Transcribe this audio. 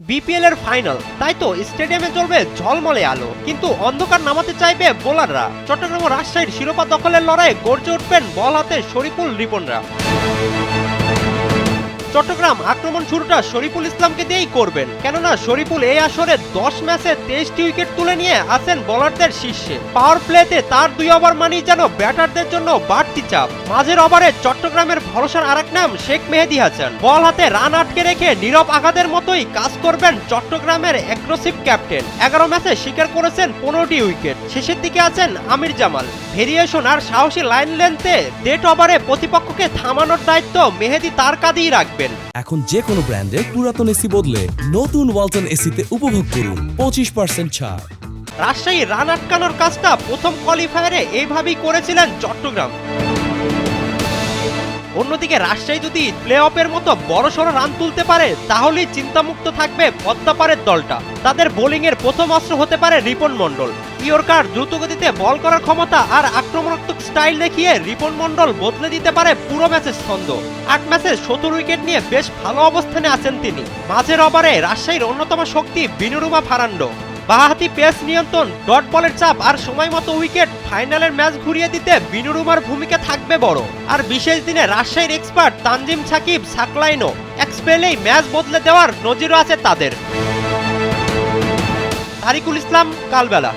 BPL এর final, তাই তো স্টেডিয়ামে জ্বলবে ঝলমলে আলো, কিন্তু অন্ধকার নামাতে চাইবে বোলাররা। চট্টগ্রাম ও রাজশাহীর শিরোপা দখলের লড়াইয়ে গর্জে উঠবেন বল হাতে শরীফুল রিপনরা। চট্টগ্রাম আক্রমণ শুরুটা শরীফুল ইসলামকে দিয়েই করবেন, কেননা শরীফুল এই আসরে 10 ম্যাচে 23টি উইকেট তুলে নিয়ে আছেন বোলারদের শীর্ষে। পাওয়ার প্লেতে তার 2 ওভার মানেই যেন ব্যাটারদের জন্য বাড়তি চাপ। মাঝের ওভারে চট্টগ্রামের ভরসার আরেক নাম শেখ মেহেদী হাসান। বল হাতে রান আটকে রেখে নীরব আঘাতের মতোই কাজ করবেন চট্টগ্রামের অ্যাগ্রেসিভ ক্যাপ্টেন। 11 ম্যাচে শিকার করেছেন 15টি উইকেট। শেষের দিকে আছেন আমির জামাল। ভেরিয়েশন আর সাহসী লাইন লেন্থে ডেট ওভারে প্রতিপক্ষকে থামানোর দায়িত্ব মেহেদী তার কাঁধেই রাখবেন। এখন যে কোনো ব্র্যান্ডের পুরাতন এসি বদলে নতুন ওয়ালটন এসিতে উপভোগ করুন 25% ছাড়। রাজশাহী রান আটকানোর কাজটা প্রথম কোয়ালিফায়ারে এইভাবেই করেছিলেন চট্টগ্রাম। অন্যদিকে রাজশাহী যদি প্লে অফের মতো বড়সড় রান তুলতে পারে, তাহলেই চিন্তামুক্ত থাকবে পদ্মাপাড়ের দলটা। তাদের বোলিংয়ের প্রথম অস্ত্র হতে পারে রিপন মণ্ডল। ইয়র্কার দ্রুতগতিতে বল করার ক্ষমতা আর আক্রমণাত্মক স্টাইল দেখিয়ে রিপন মণ্ডল বদলে দিতে পারে পুরো ম্যাচের ছন্দ। 8 ম্যাচে 17 উইকেট নিয়ে বেশ ভালো অবস্থানে আছেন তিনি। মাঝের ওভারে রাজশাহীর অন্যতম শক্তি বিনুরুমা ফারান্ডো। বাঁহাতি পেস নিয়ন্ত্রণ, ডট বলের চাপ আর সময় মতো উইকেট ফাইনালের ম্যাচ ঘুরিয়ে দিতে বিনুরুমার ভূমিকা থাকবে বড়। আর বিশেষ দিনে রাজশাহীর এক্সপার্ট তানজিম সাকিব সাকলাইনও এক স্পেলেই ম্যাচ বদলে দেওয়ার নজিরও আছে তাদের। তারিকুল ইসলাম, কালবেলা।